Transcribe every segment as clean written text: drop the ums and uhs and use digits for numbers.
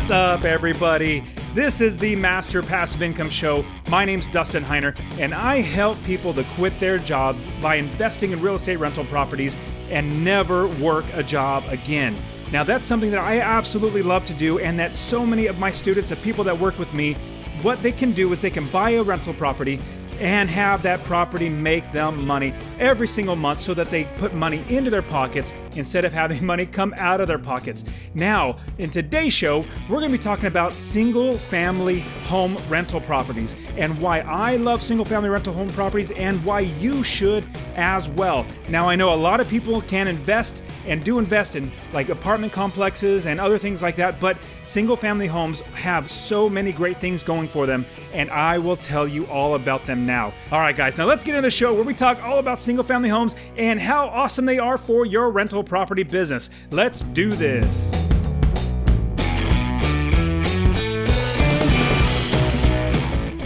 What's up, everybody? This is the Master Passive Income Show. My name's Dustin Heiner, and I help people to quit their job by investing in real estate rental properties and never work a job again. Now, that's something that I absolutely love to do, and that so many of my students, the people that work with me, what they can do is they can buy a rental property and have that property make them money every single month so that they put money into their pockets instead of having money come out of their pockets. Now, in today's show, we're going to be talking about single-family home rental properties and why I love single-family rental home properties and why you should as well. Now, I know a lot of people can invest and do invest in like apartment complexes and other things like that, but single-family homes have so many great things going for them, and I will tell you all about them now. All right, guys, now let's get into the show where we talk all about single-family homes and how awesome they are for your rental property business. Let's do this.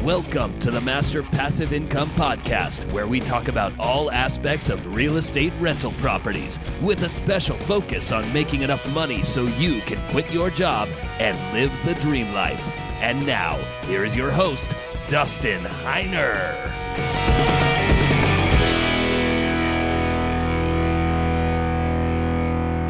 Welcome to the Master Passive Income Podcast, where we talk about all aspects of real estate rental properties with a special focus on making enough money so you can quit your job and live the dream life. And now, here is your host, Dustin Heiner.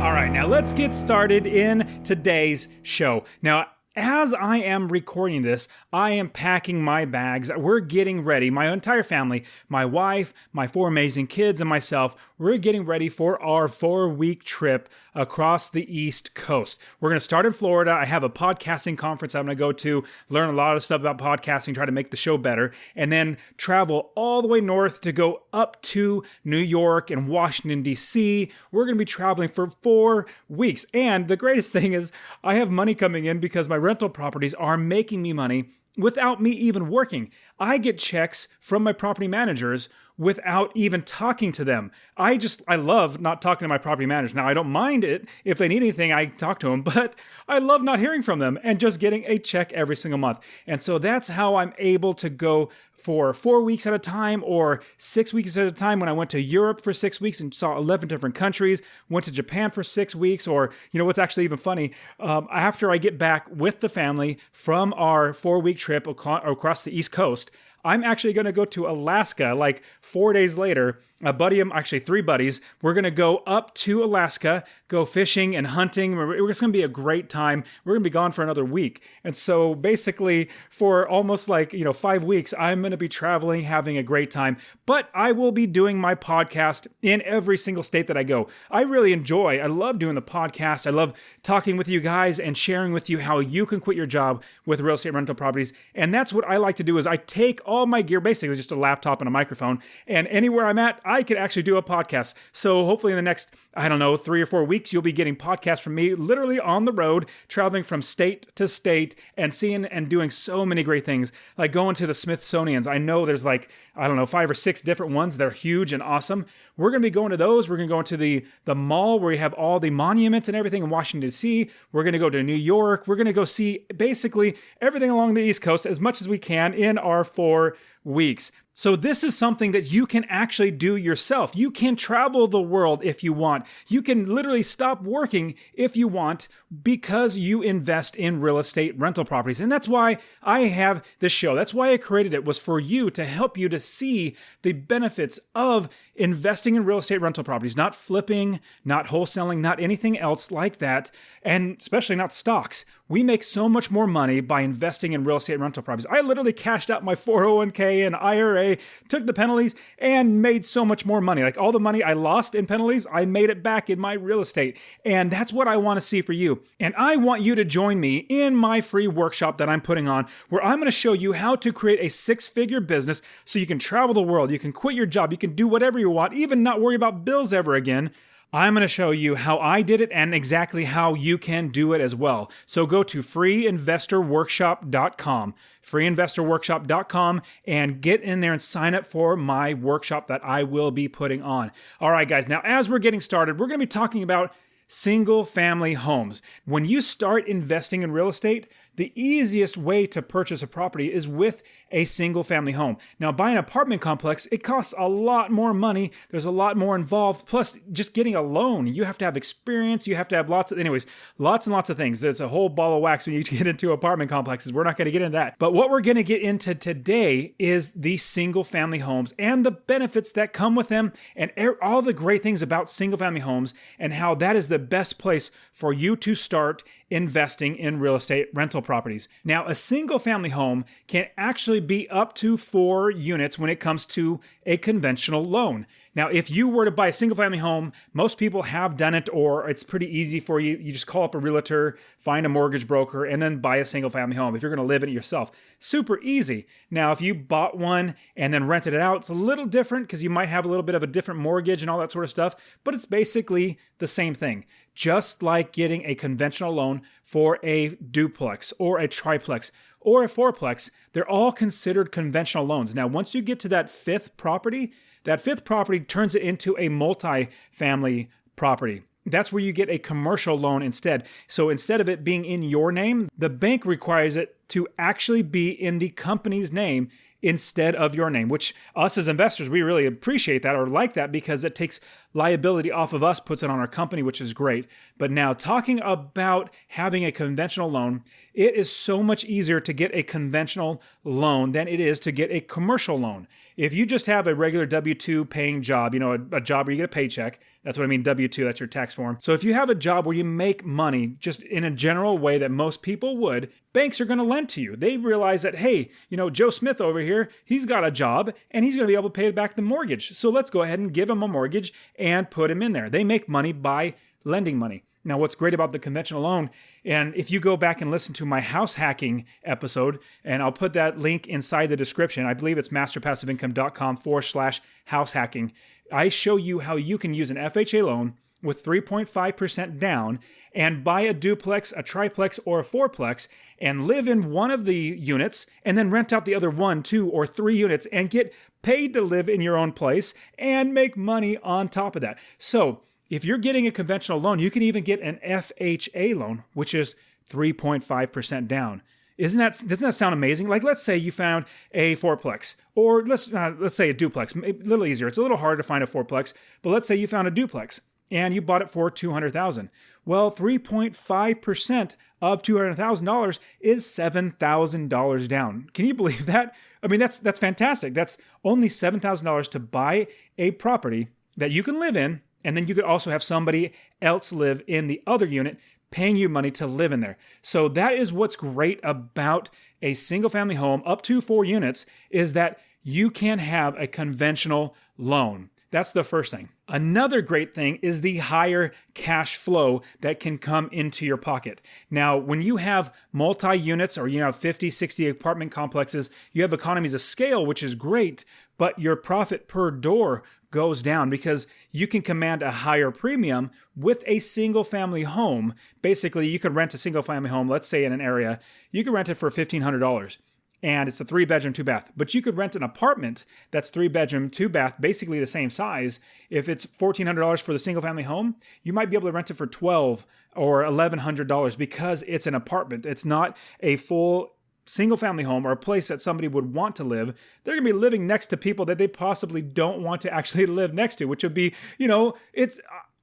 All right, now let's get started in today's show. Now, as I am recording this, I am packing my bags. We're getting ready. My entire family, my wife, my 4 amazing kids, and myself, we're getting ready for our 4-week trip across the East Coast. We're going to start in Florida. I have a podcasting conference I'm going to go to, learn a lot of stuff about podcasting, try to make the show better, and then travel all the way north to go up to New York and Washington, D.C. We're going to be traveling for 4 weeks. And the greatest thing is I have money coming in because my rental properties are making me money without me even working. I get checks from my property managers without even talking to them. I love not talking to my property managers. Now, I don't mind it. If they need anything, I talk to them, but I love not hearing from them and just getting a check every single month. And so that's how I'm able to go for 4 weeks at a time or 6 weeks at a time. When I went to Europe for 6 weeks and saw 11 different countries, went to Japan for 6 weeks, or, you know, what's actually even funny, after I get back with the family from our 4-week trip across the East Coast, I'm actually going to go to Alaska like 4 days later. A buddy, actually 3 buddies, we're going to go up to Alaska, go fishing and hunting. It's going to be a great time. We're going to be gone for another week. And so basically for almost 5 weeks, I'm going to be traveling, having a great time. But I will be doing my podcast in every single state that I go. I love doing the podcast. I love talking with you guys and sharing with you how you can quit your job with real estate rental properties. And that's what I like to do is I take all my gear, basically just a laptop and a microphone, and anywhere I'm at, I can actually do a podcast. So hopefully in the next, 3 or 4 weeks, you'll be getting podcasts from me literally on the road, traveling from state to state and seeing and doing so many great things, like going to the Smithsonian's. I know there's 5 or 6 different ones. They're huge and awesome. We're going to be going to those. We're going to go into the mall where we have all the monuments and everything in Washington, D.C. We're going to go to New York. We're going to go see basically everything along the East Coast as much as we can in our 4 weeks. So this is something that you can actually do yourself. You can travel the world if you want. You can literally stop working if you want because you invest in real estate rental properties. And that's why I have this show. That's why I created it, was for you, to help you to see the benefits of investing in real estate rental properties, not flipping, not wholesaling, not anything else like that, and especially not stocks. We make so much more money by investing in real estate rental properties. I literally cashed out my 401k and IRA, took the penalties, and made so much more money. Like all the money I lost in penalties, I made it back in my real estate. And that's what I want to see for you. And I want you to join me in my free workshop that I'm putting on, where I'm going to show you how to create a 6-figure business so you can travel the world, you can quit your job, you can do whatever you want, even not worry about bills ever again. I'm going to show you how I did it and exactly how you can do it as well. So go to freeinvestorworkshop.com, freeinvestorworkshop.com, and get in there and sign up for my workshop that I will be putting on. All right, guys. Now, as we're getting started, we're going to be talking about single-family homes. When you start investing in real estate, the easiest way to purchase a property is with a single family home. Now, buying an apartment complex, it costs a lot more money. There's a lot more involved. Plus, just getting a loan, you have to have experience. You have to have lots and lots of things. There's a whole ball of wax when you get into apartment complexes. We're not going to get into that. But what we're going to get into today is the single family homes and the benefits that come with them and all the great things about single family homes and how that is the best place for you to start investing in real estate rental properties. Now, a single family home can actually be up to 4 units when it comes to a conventional loan. Now, if you were to buy a single family home, most people have done it, or it's pretty easy for you. You just call up a realtor, find a mortgage broker, and then buy a single family home if you're going to live in it yourself. Super easy. Now, if you bought one and then rented it out, it's a little different because you might have a little bit of a different mortgage and all that sort of stuff, but it's basically the same thing. Just like getting a conventional loan for a duplex or a triplex or a fourplex, they're all considered conventional loans. Now, once you get to that fifth property turns it into a multi-family property. That's where you get a commercial loan instead. So instead of it being in your name, the bank requires it to actually be in the company's name instead of your name, which us as investors, we really appreciate that or like that because it takes liability off of us, puts it on our company, which is great. But now talking about having a conventional loan, it is so much easier to get a conventional loan than it is to get a commercial loan. If you just have a regular W-2 paying job, a job where you get a paycheck, that's what I mean, W-2, that's your tax form. So if you have a job where you make money just in a general way that most people would, banks are going to lend to you. They realize that, hey, Joe Smith over here, he's got a job and he's going to be able to pay back the mortgage. So let's go ahead and give him a mortgage and put him in there. They make money by lending money. Now, what's great about the conventional loan, and if you go back and listen to my house hacking episode, and I'll put that link inside the description, I believe it's masterpassiveincome.com/house hacking. I show you how you can use an FHA loan with 3.5% down and buy a duplex, a triplex, or a fourplex and live in one of the units and then rent out the other 1, 2, or 3 units and get paid to live in your own place and make money on top of that. So if you're getting a conventional loan, you can even get an FHA loan, which is 3.5% down. Doesn't that sound amazing? Like, let's say you found a fourplex, or let's say a duplex. A little easier. It's a little harder to find a fourplex, but let's say you found a duplex and you bought it for $200,000. Well, 3.5% of $200,000 is $7,000 down. Can you believe that? I mean, that's fantastic. That's only $7,000 to buy a property that you can live in, and then you could also have somebody else live in the other unit, paying you money to live in there. So that is what's great about a single family home up to 4 units, is that you can have a conventional loan. That's the first thing. Another great thing is the higher cash flow that can come into your pocket. Now, when you have multi-units or you have 50, 60 apartment complexes, you have economies of scale, which is great, but your profit per door goes down because you can command a higher premium with a single family home. Basically, you could rent a single family home, let's say in an area, you could rent it for $1,500. And it's a 3-bedroom, 2-bath. But you could rent an apartment that's 3-bedroom, 2-bath, basically the same size. If it's $1,400 for the single-family home, you might be able to rent it for $1,200 or $1,100 because it's an apartment. It's not a full single-family home or a place that somebody would want to live. They're going to be living next to people that they possibly don't want to actually live next to, which would be,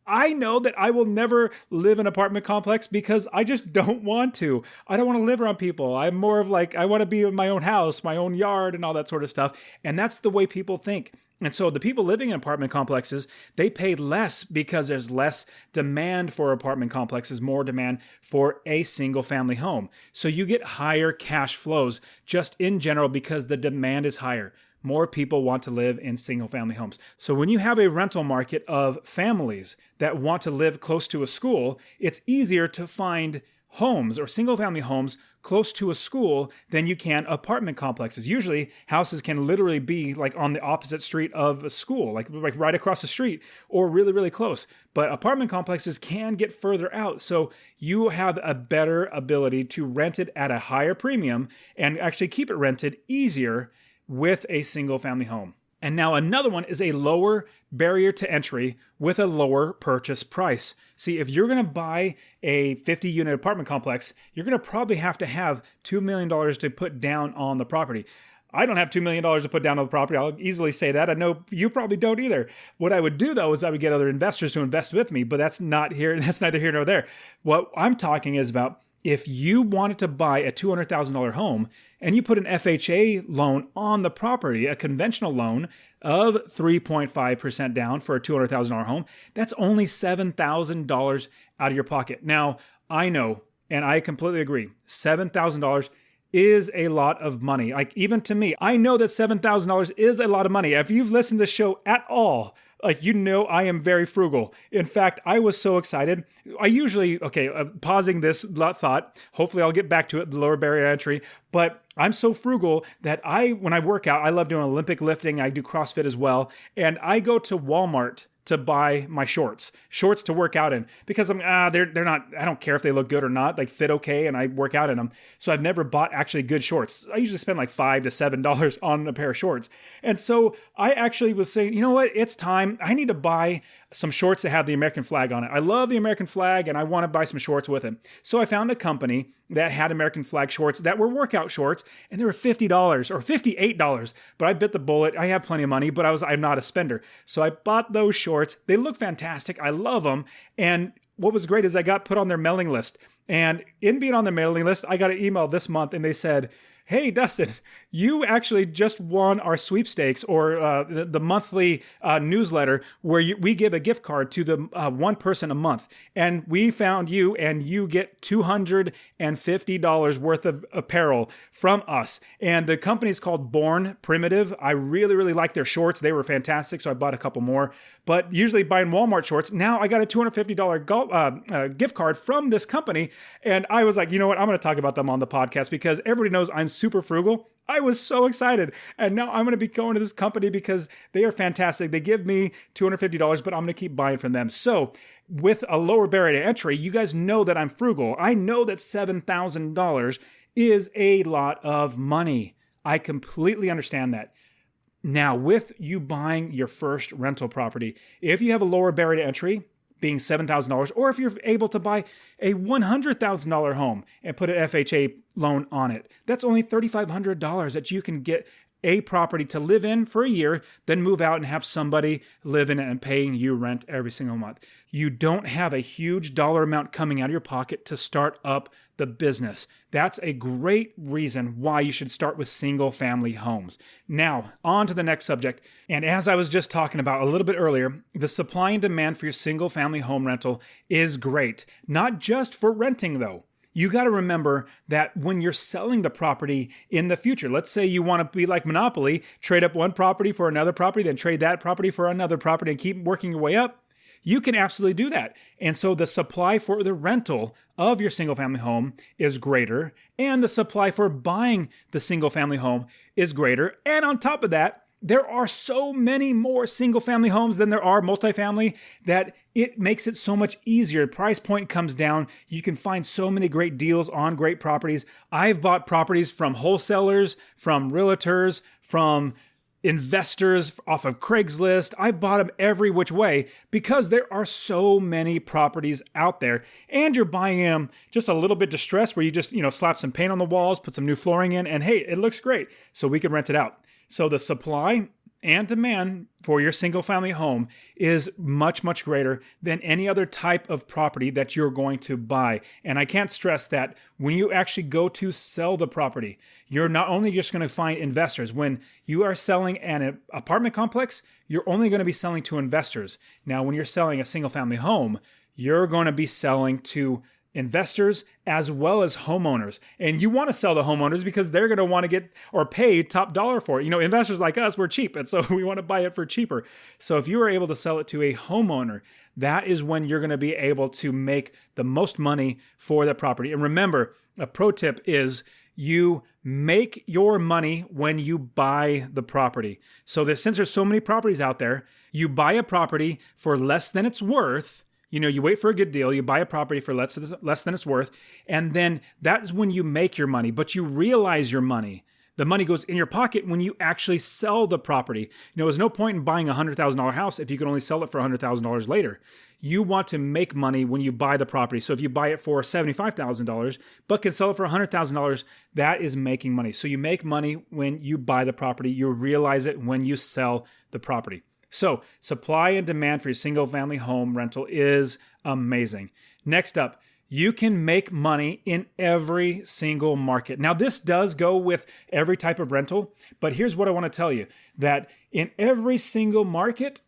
I know that I will never live in an apartment complex because I just don't want to. I don't want to live around people. I'm more of I want to be in my own house, my own yard, and all that sort of stuff. And that's the way people think. And so the people living in apartment complexes, they pay less because there's less demand for apartment complexes, more demand for a single family home. So you get higher cash flows just in general because the demand is higher. More people want to live in single-family homes. So when you have a rental market of families that want to live close to a school, it's easier to find homes or single-family homes close to a school than you can apartment complexes. Usually, houses can literally be on the opposite street of a school, like right across the street or really, really close. But apartment complexes can get further out. So you have a better ability to rent it at a higher premium and actually keep it rented easier with a single family home. And now another one is a lower barrier to entry with a lower purchase price. See, if you're going to buy a 50-unit apartment complex, you're going to probably have to have $2 million to put down on the property. I don't have $2 million to put down on the property. I'll easily say that. I know you probably don't either. What I would do though is I would get other investors to invest with me, but that's neither here nor there. What I'm talking is about if you wanted to buy a $200,000 home and you put an FHA loan on the property, a conventional loan of 3.5% down for a $200,000 home, that's only $7,000 out of your pocket. Now, I know, and I completely agree, $7,000 is a lot of money. Like, even to me, I know that $7,000 is a lot of money. If you've listened to the show at all, like, you know, I am very frugal. In fact, I was so excited. I usually, pausing this thought, hopefully I'll get back to it, the lower barrier to entry, but I'm so frugal that when I work out, I love doing Olympic lifting. I do CrossFit as well. And I go to Walmart to buy my shorts to work out in, because they're not, I don't care if they look good or not, like fit okay, and I work out in them. So I've never bought actually good shorts. I usually spend like $5 to $7 on a pair of shorts. And so I actually was saying, you know what, it's time. I need to buy some shorts that have the American flag on it. I love the American flag and I want to buy some shorts with it. So I found a company that had American flag shorts that were workout shorts, and they were $50 or $58. But I bit the bullet. I have plenty of money, but I'm not a spender. So I bought those shorts. They look fantastic. I love them. And what was great is I got put on their mailing list. And in being on the mailing list, I got an email this month and they said, "Hey, Dustin, you actually just won our sweepstakes, or the monthly newsletter where we give a gift card to the one person a month. And we found you, and you get $250 worth of apparel from us. And the company's called Born Primitive. I really, really like their shorts. They were fantastic, so I bought a couple more. But usually buying Walmart shorts, now I got a $250 gift card from this company. And I was like, you know what? I'm going to talk about them on the podcast because everybody knows I'm super frugal. I was so excited. And now I'm going to be going to this company because they are fantastic. They give me $250, but I'm going to keep buying from them. So with a lower barrier to entry, you guys know that I'm frugal. I know that $7,000 is a lot of money. I completely understand that. Now, with you buying your first rental property, if you have a lower barrier to entry, being $7,000, or if you're able to buy a $100,000 home and put an FHA loan on it, that's only $3,500 that you can get a property to live in for a year, then move out and have somebody live in it and paying you rent every single month. You don't have a huge dollar amount coming out of your pocket to start up the business. That's a great reason why you should start with single family homes. Now, on to the next subject. And as I was just talking about a little bit earlier, the supply and demand for your single family home rental is great. Not just for renting though. You got to remember that when you're selling the property in the future, let's say you want to be like Monopoly, trade up one property for another property, then trade that property for another property and keep working your way up, you can absolutely do that. And so the supply for the rental of your single family home is greater, and the supply for buying the single family home is greater. And on top of that, there are so many more single family homes than there are multifamily that it makes it so much easier. The price point comes down. You can find so many great deals on great properties. I've bought properties from wholesalers, from realtors, from investors off of Craigslist. I've bought them every which way because there are so many properties out there, and you're buying them just a little bit distressed where you just, slap some paint on the walls, put some new flooring in, and hey, it looks great. So we can rent it out. So the supply and demand for your single family home is much, much greater than any other type of property that you're going to buy. And I can't stress that when you actually go to sell the property, you're not only just going to find investors. When you are selling an apartment complex, you're only going to be selling to investors. Now, when you're selling a single family home, you're going to be selling to investors as well as homeowners. And you want to sell to homeowners because they're going to want to get or pay top dollar for it. Investors like us, we're cheap. And so we want to buy it for cheaper. So if you are able to sell it to a homeowner, that is when you're going to be able to make the most money for the property. And remember, a pro tip is you make your money when you buy the property. So since there's so many properties out there, you buy a property for less than it's worth. You wait for a good deal, you buy a property for less than it's worth, and then that's when you make your money, but you realize your money. The money goes in your pocket when you actually sell the property. There's no point in buying a $100,000 house if you can only sell it for $100,000 later. You want to make money when you buy the property. So if you buy it for $75,000, but can sell it for $100,000, that is making money. So you make money when you buy the property. You realize it when you sell the property. So supply and demand for your single family home rental is amazing. Next up, you can make money in every single market. Now, this does go with every type of rental, but here's what I want to tell you, that in every single market,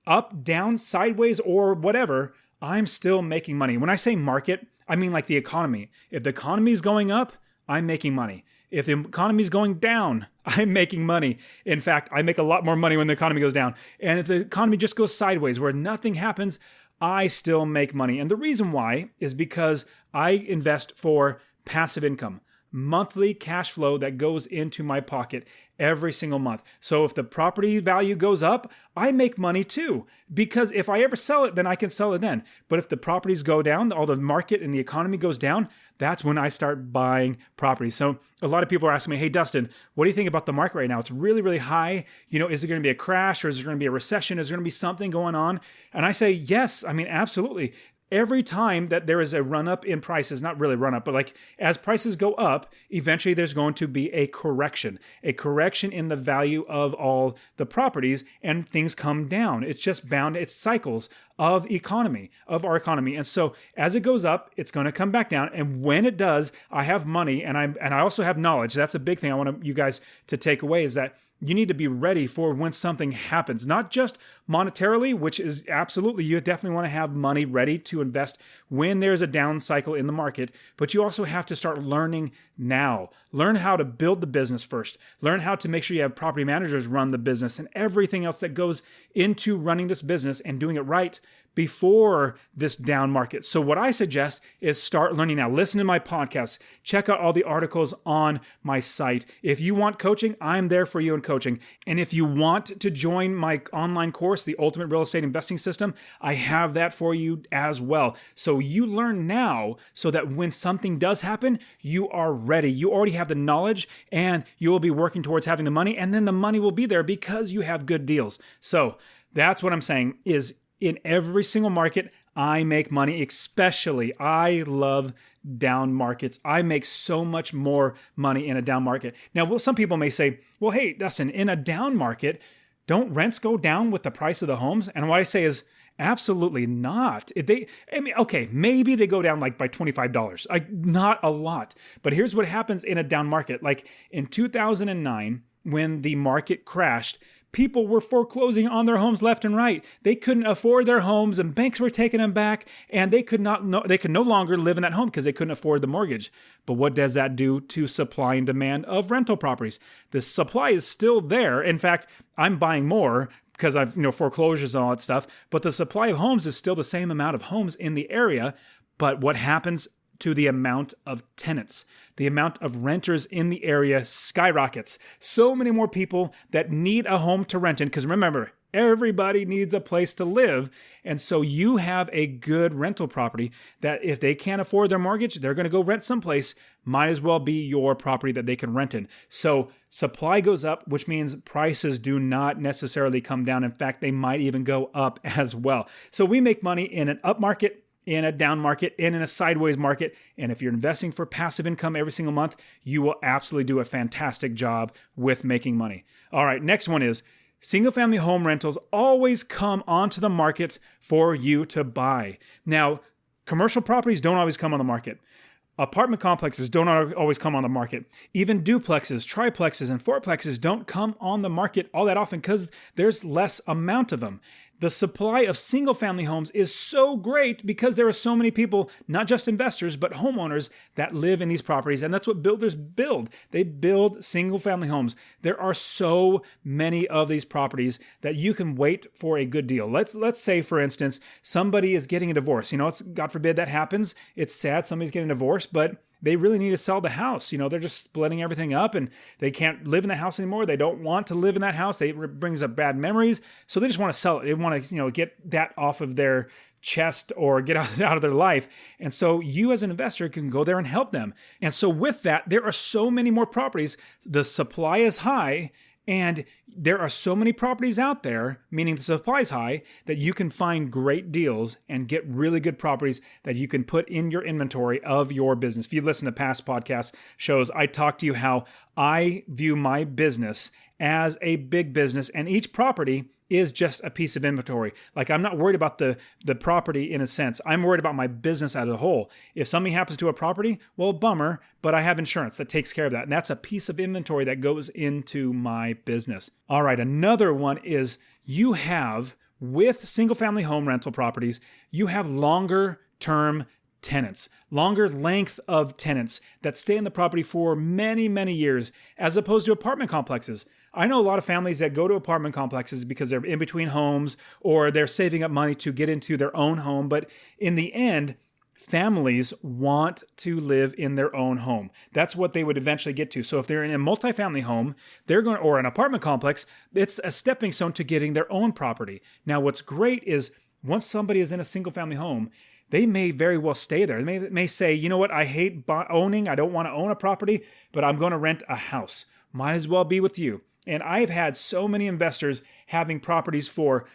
up, down, sideways, or whatever, I'm still making money. When I say market, I mean like the economy. If the economy is going up, I'm making money. If the economy is going down, I'm making money. In fact, I make a lot more money when the economy goes down. And if the economy just goes sideways, where nothing happens, I still make money. And the reason why is because I invest for passive income, monthly cash flow that goes into my pocket every single month. So if the property value goes up, I make money too, because if I ever sell it, then I can sell it then. But if the properties go down, all the market and the economy goes down, that's when I start buying properties. So a lot of people are asking me, hey, Dustin, what do you think about the market right now? It's really, really high. Is it going to be a crash, or is there going to be a recession? Is there going to be something going on? And I say, yes, absolutely. Every time that there is a run up in prices, not really run up, but like as prices go up, eventually there's going to be a correction in the value of all the properties, and things come down. It's just bound. It's cycles of our economy. And so as it goes up, it's going to come back down. And when it does, I have money, and I also have knowledge. That's a big thing I want you guys to take away, is that you need to be ready for when something happens, not just monetarily, which is absolutely, you definitely want to have money ready to invest when there's a down cycle in the market, but you also have to start learning now. Learn how to build the business first. Learn how to make sure you have property managers run the business and everything else that goes into running this business and doing it right before this down market. So what I suggest is start learning now. Listen to my podcast. Check out all the articles on my site. If you want coaching, I'm there for you in coaching. And if you want to join my online course, The Ultimate Real Estate Investing System, I have that for you as well. So you learn now so that when something does happen, you are ready. You already have the knowledge, and you will be working towards having the money, and then the money will be there because you have good deals. So that's what I'm saying is, in every single market, I make money. Especially, I love down markets. I make so much more money in a down market. Now, some people may say, well, hey, Dustin, in a down market, don't rents go down with the price of the homes? And what I say is, absolutely not. Okay, maybe they go down like by $25, not a lot. But here's what happens in a down market. Like in 2009, when the market crashed, people were foreclosing on their homes left and right. They couldn't afford their homes, and banks were taking them back, and they could no longer live in that home because they couldn't afford the mortgage. But what does that do to supply and demand of rental properties? The supply is still there. In fact, I'm buying more because I've foreclosures and all that stuff, but the supply of homes is still the same amount of homes in the area. But what happens to the amount of tenants? The amount of renters in the area skyrockets. So many more people that need a home to rent in, because remember, everybody needs a place to live. And so you have a good rental property that if they can't afford their mortgage, they're going to go rent someplace. Might as well be your property that they can rent in. So supply goes up, which means prices do not necessarily come down. In fact, they might even go up as well. So we make money in an up market, in a down market, and in a sideways market. And if you're investing for passive income every single month, you will absolutely do a fantastic job with making money. All right, next one is single-family home rentals always come onto the market for you to buy. Now, commercial properties don't always come on the market. Apartment complexes don't always come on the market. Even duplexes, triplexes, and fourplexes don't come on the market all that often because there's less amount of them. The supply of single-family homes is so great because there are so many people, not just investors, but homeowners that live in these properties, and that's what builders build. They build single-family homes. There are so many of these properties that you can wait for a good deal. Let's say, for instance, somebody is getting a divorce. God forbid that happens. It's sad somebody's getting a divorce, but they really need to sell the house. They're just splitting everything up and they can't live in the house anymore. They don't want to live in that house. It brings up bad memories. So they just want to sell it. They want to, get that off of their chest or get out of their life. And so you as an investor can go there and help them. And so with that, there are so many more properties. The supply is high. And there are so many properties out there, meaning the supply is high, that you can find great deals and get really good properties that you can put in your inventory of your business. If you listen to past podcast shows, I talk to you how I view my business as a big business, and each property is just a piece of inventory. Like, I'm not worried about the property in a sense. I'm worried about my business as a whole. If something happens to a property, well, bummer, but I have insurance that takes care of that. And that's a piece of inventory that goes into my business. All right, another one is you have, with single-family home rental properties, you have longer term tenants, longer length of tenants that stay in the property for many, many years, as opposed to apartment complexes. I know a lot of families that go to apartment complexes because they're in between homes or they're saving up money to get into their own home. But in the end, families want to live in their own home. That's what they would eventually get to. So if they're in a multifamily home, or an apartment complex, it's a stepping stone to getting their own property. Now, what's great is once somebody is in a single family home, they may very well stay there. They may say, you know what, I hate owning. I don't want to own a property, but I'm going to rent a house. Might as well be with you. And I've had so many investors having properties for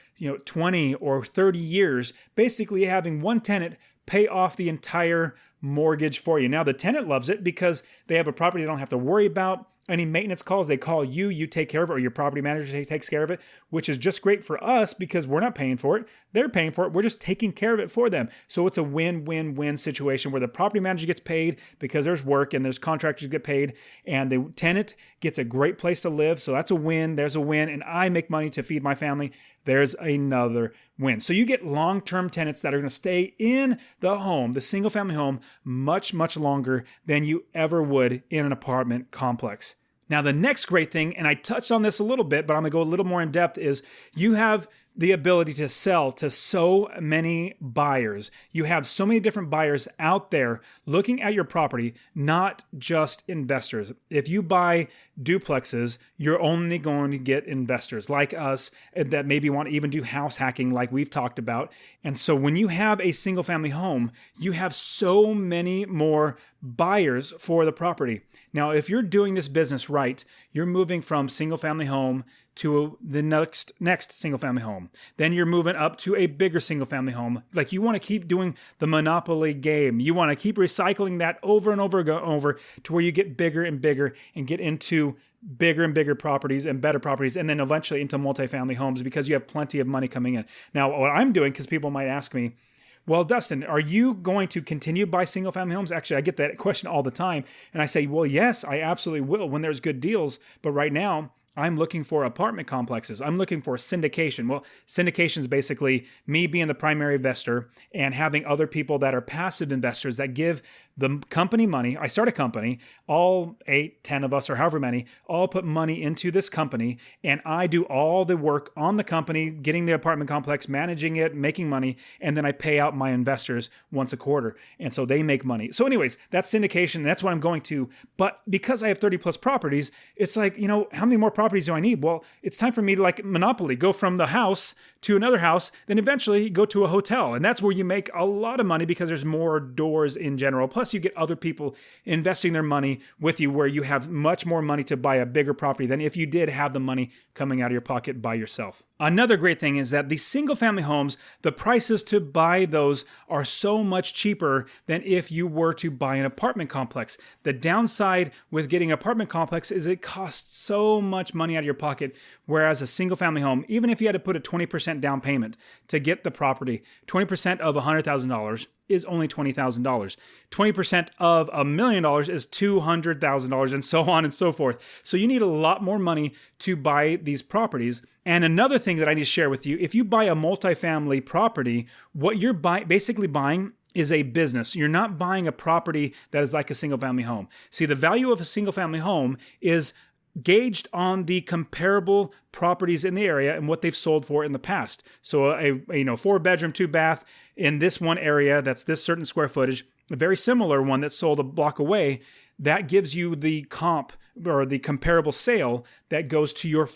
20 or 30 years, basically having one tenant pay off the entire mortgage for you. Now, the tenant loves it because they have a property they don't have to worry about any maintenance calls. They call you, you take care of it, or your property manager takes care of it, which is just great for us because we're not paying for it. They're paying for it. We're just taking care of it for them. So it's a win-win-win situation where the property manager gets paid because there's work and there's contractors who get paid, and the tenant gets a great place to live. So that's a win. There's a win. And I make money to feed my family. There's another win. So you get long-term tenants that are going to stay in the home, the single-family home, much, much longer than you ever would in an apartment complex. Now, the next great thing, and I touched on this a little bit, but I'm going to go a little more in depth, is you have the ability to sell to so many buyers. You have so many different buyers out there looking at your property, not just investors. If you buy duplexes, you're only going to get investors like us that maybe want to even do house hacking like we've talked about. And so when you have a single family home, you have so many more buyers for the property. Now, if you're doing this business right, you're moving from single family home to the next single family home. Then you're moving up to a bigger single family home. Like, you want to keep doing the Monopoly game. You want to keep recycling that over and over to where you get bigger and bigger and get into bigger and bigger properties and better properties, and then eventually into multifamily homes because you have plenty of money coming in. Now, what I'm doing, because people might ask me, well, Dustin, are you going to continue to buy single family homes? Actually, I get that question all the time. And I say, well, yes, I absolutely will when there's good deals. But right now, I'm looking for apartment complexes. I'm looking for syndication. Well, syndication is basically me being the primary investor and having other people that are passive investors that give the company money. I start a company, all 8, 10 of us, or however many, all put money into this company, and I do all the work on the company, getting the apartment complex, managing it, making money, and then I pay out my investors once a quarter, and so they make money. So anyways, that's syndication. That's what I'm going to. But because I have 30 plus properties, it's like, how many more properties do I need? Well, it's time for me to, like Monopoly, go from the house to another house, then eventually go to a hotel. And that's where you make a lot of money because there's more doors in general. Plus, you get other people investing their money with you, where you have much more money to buy a bigger property than if you did have the money coming out of your pocket by yourself. Another great thing is that the single family homes, the prices to buy those are so much cheaper than if you were to buy an apartment complex. The downside with getting an apartment complex is it costs so much money out of your pocket, whereas a single family home, even if you had to put a 20% down payment to get the property, 20% of $100,000 is only $20,000. 20% of $1 million is $200,000, and so on and so forth. So you need a lot more money to buy these properties. And another thing that I need to share with you, if you buy a multifamily property, what you're basically buying is a business. You're not buying a property that is like a single family home. See, the value of a single family home is gauged on the comparable properties in the area and what they've sold for in the past. So a 4-bedroom, 2-bath in this one area, that's this certain square footage, a very similar one that sold a block away, that gives you the comp or the comparable sale that goes to your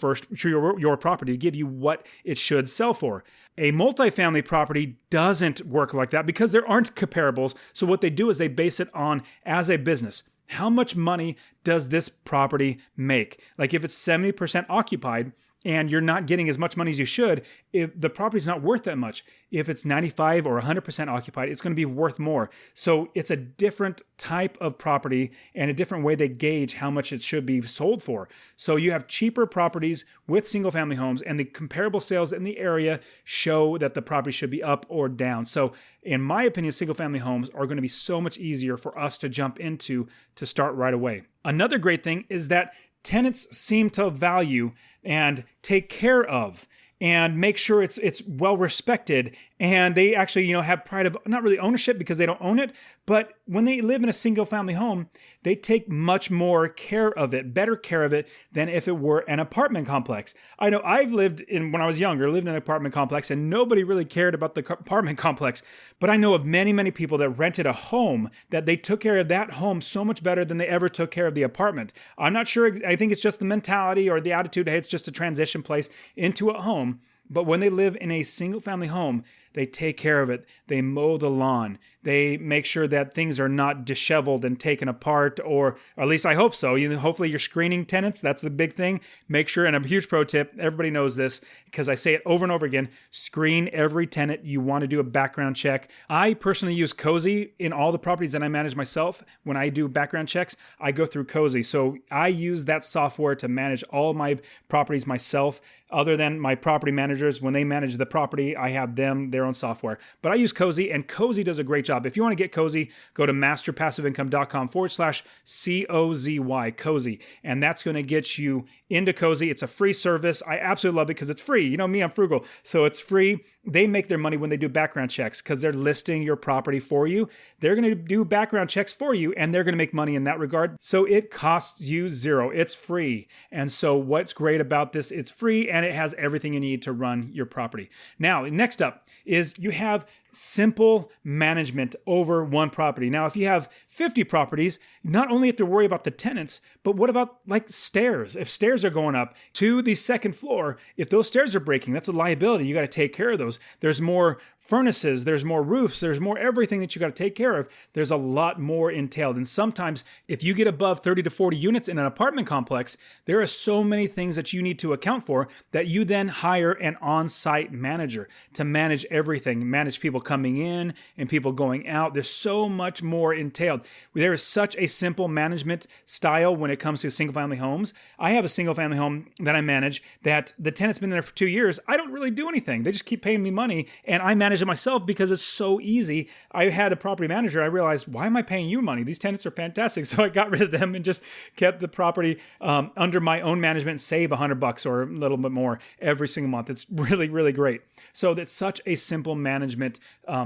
property to give you what it should sell for. A multifamily property doesn't work like that because there aren't comparables. So what they do is they base it on as a business. How much money does this property make? Like if it's 70% occupied and you're not getting as much money as you should, if the property's not worth that much. If it's 95 or 100% occupied, it's going to be worth more. So it's a different type of property and a different way they gauge how much it should be sold for. So you have cheaper properties with single family homes, and the comparable sales in the area show that the property should be up or down. So in my opinion, single family homes are going to be so much easier for us to jump into to start right away. Another great thing is that tenants seem to value and take care of and make sure it's well respected, and they actually have pride of not really ownership because they don't own it, but when they live in a single family home, they take much more care of it, better care of it than if it were an apartment complex. I know when I was younger, lived in an apartment complex, and nobody really cared about the apartment complex, but I know of many people that rented a home that they took care of that home so much better than they ever took care of the apartment. I'm not sure, I think it's just the mentality or the attitude, hey, it's just a transition place into a home. But when they live in a single family home, they take care of it. They mow the lawn. They make sure that things are not disheveled and taken apart, or at least I hope so. Hopefully you're screening tenants. That's the big thing. Make sure, and a huge pro tip, everybody knows this because I say it over and over again, screen every tenant. You want to do a background check. I personally use Cozy in all the properties that I manage myself. When I do background checks, I go through Cozy. So I use that software to manage all my properties myself. Other than my property managers, when they manage the property, I have their own software. But I use Cozy, and Cozy does a great job. If you want to get Cozy, go to masterpassiveincome.com/COZY, Cozy. And that's going to get you into Cozy. It's a free service. I absolutely love it because it's free. You know me, I'm frugal. So it's free. They make their money when they do background checks because they're listing your property for you. They're going to do background checks for you, and they're going to make money in that regard. So it costs you zero. It's free. And so what's great about this, it's free, and it has everything you need to run your property. Now, next up is you have simple management over one property. Now, if you have 50 properties, not only have to worry about the tenants, but what about like stairs? If stairs are going up to the second floor, if those stairs are breaking, that's a liability. You got to take care of those. There's more furnaces, there's more roofs, there's more everything that you got to take care of. There's a lot more entailed. And sometimes if you get above 30 to 40 units in an apartment complex, there are so many things that you need to account for that you then hire an on-site manager to manage everything, manage people coming in and people going out. There's so much more entailed. There is such a simple management style when it comes to single family homes. I have a single family home that I manage that the tenant's been there for 2 years. I don't really do anything. They just keep paying me money and I manage it myself because it's so easy. I had a property manager. I realized, why am I paying you money? These tenants are fantastic. So I got rid of them and just kept the property under my own management, save $100 or a little bit more every single month. It's really, really great. So that's such a simple management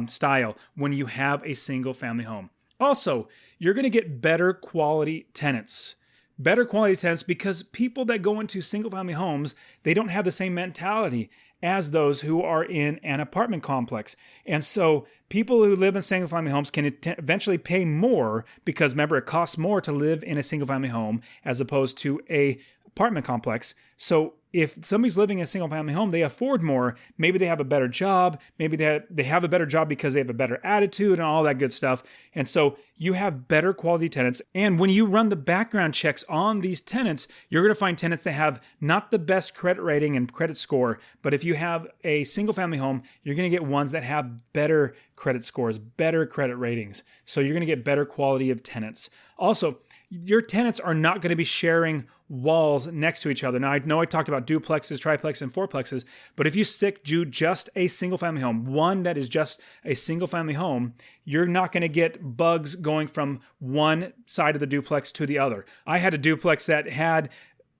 style when you have a single family home. Also, you're going to get better quality tenants. Better quality tenants because people that go into single family homes, they don't have the same mentality as those who are in an apartment complex. And so people who live in single family homes can eventually pay more because remember, it costs more to live in a single family home as opposed to a apartment complex. So if somebody's living in a single family home, they afford more. Maybe they have a better job. Maybe they have a better job because they have a better attitude and all that good stuff. And so you have better quality tenants. And when you run the background checks on these tenants, you're going to find tenants that have not the best credit rating and credit score. But if you have a single family home, you're going to get ones that have better credit scores, better credit ratings. So you're going to get better quality of tenants. Also, your tenants are not going to be sharing walls next to each other. Now, I know I talked about duplexes, triplexes, and fourplexes, but if you stick to just a single family home, one that is just a single family home, you're not going to get bugs going from one side of the duplex to the other. I had a duplex that had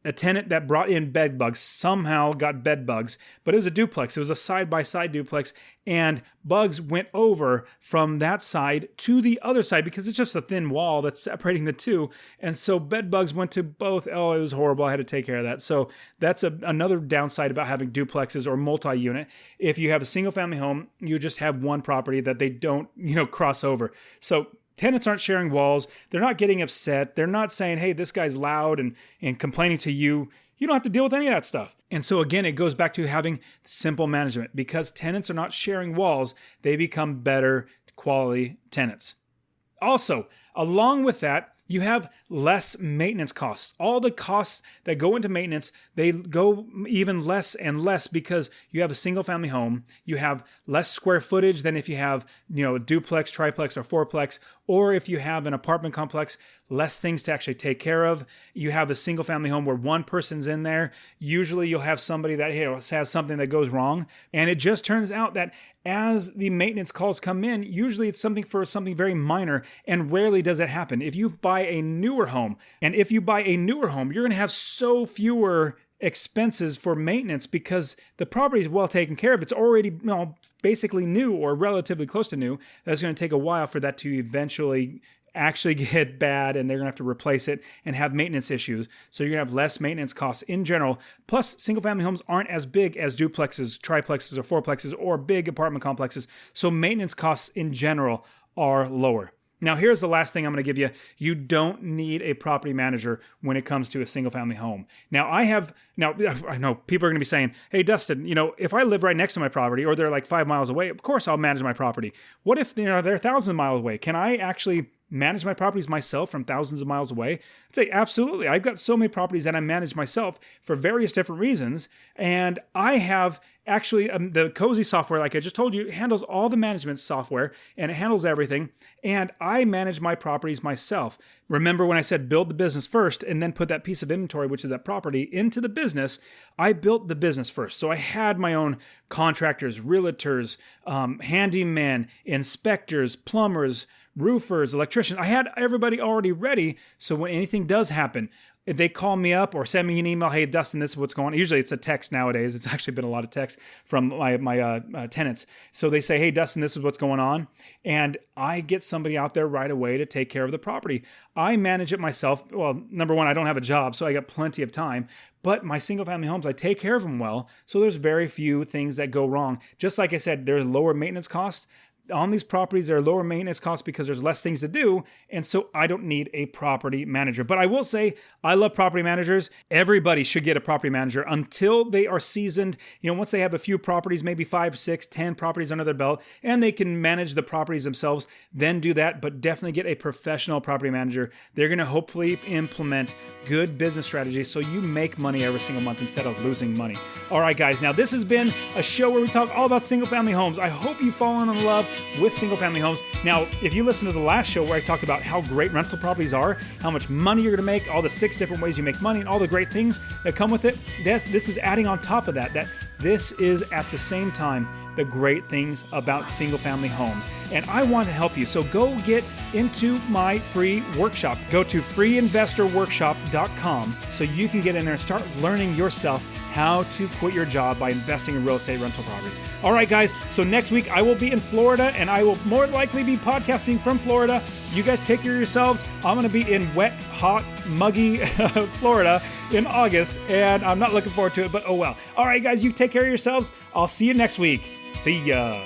a tenant that brought in bed bugs, somehow got bed bugs, but it was a duplex. It was a side-by-side duplex, and bugs went over from that side to the other side because it's just a thin wall that's separating the two. And so bed bugs went to both. Oh, it was horrible. I had to take care of that. So that's another downside about having duplexes or multi-unit. If you have a single-family home, you just have one property that they don't, cross over. So Tenants aren't sharing walls. They're not getting upset. They're not saying, hey, this guy's loud and complaining to you. You don't have to deal with any of that stuff. And so again, it goes back to having simple management. Because tenants are not sharing walls, they become better quality tenants. Also, along with that, you have less maintenance costs. All the costs that go into maintenance, they go even less and less because you have a single family home. You have less square footage than if you have, a duplex, triplex, or fourplex, or if you have an apartment complex, less things to actually take care of. You have a single family home where one person's in there. Usually you'll have somebody that has something that goes wrong. And it just turns out that as the maintenance calls come in, usually it's something very minor, and rarely does it happen. If you buy a newer home, you're going to have so fewer expenses for maintenance because the property is well taken care of. It's already basically new or relatively close to new. That's going to take a while for that to eventually actually get bad, and they're going to have to replace it and have maintenance issues. So you're going to have less maintenance costs in general. Plus, single-family homes aren't as big as duplexes, triplexes, or fourplexes, or big apartment complexes. So maintenance costs in general are lower. Now, here's the last thing I'm going to give you. You don't need a property manager when it comes to a single-family home. Now, I know people are going to be saying, hey, Dustin, if I live right next to my property or they're like 5 miles away, of course I'll manage my property. What if they're 1,000 miles away? Can I actually manage my properties myself from thousands of miles away? I'd say absolutely. I've got so many properties that I manage myself for various different reasons. And I have actually the Cozy software, like I just told you, handles all the management software and it handles everything. And I manage my properties myself. Remember when I said build the business first and then put that piece of inventory, which is that property, into the business? I built the business first. So I had my own contractors, realtors, handymen, inspectors, plumbers, roofers, electricians. I had everybody already ready. So when anything does happen, if they call me up or send me an email, hey, Dustin, this is what's going on. Usually it's a text nowadays. It's actually been a lot of text from my tenants. So they say, hey, Dustin, this is what's going on. And I get somebody out there right away to take care of the property. I manage it myself. Well, number one, I don't have a job, so I got plenty of time. But my single family homes, I take care of them well. So there's very few things that go wrong. Just like I said, there's lower maintenance costs. On these properties, there are lower maintenance costs because there's less things to do, and so I don't need a property manager. But I will say, I love property managers. Everybody should get a property manager until they are seasoned. Once they have a few properties, maybe 5, 6, 10 properties under their belt, and they can manage the properties themselves, then do that. But definitely get a professional property manager. They're going to hopefully implement good business strategies so you make money every single month instead of losing money. All right, guys. Now, this has been a show where we talk all about single-family homes. I hope you've fallen in love with single-family homes. Now, if you listen to the last show where I talked about how great rental properties are, how much money you're going to make, all the 6 different ways you make money, and all the great things that come with it, this is adding on top of that this is at the same time the great things about single-family homes. And I want to help you. So go get into my free workshop. Go to freeinvestorworkshop.com so you can get in there and start learning yourself how to quit your job by investing in real estate rental properties. All right, guys. So next week I will be in Florida, and I will more likely be podcasting from Florida. You guys take care of yourselves. I'm going to be in wet, hot, muggy Florida in August, and I'm not looking forward to it, but oh well. All right, guys, you take care of yourselves. I'll see you next week. See ya.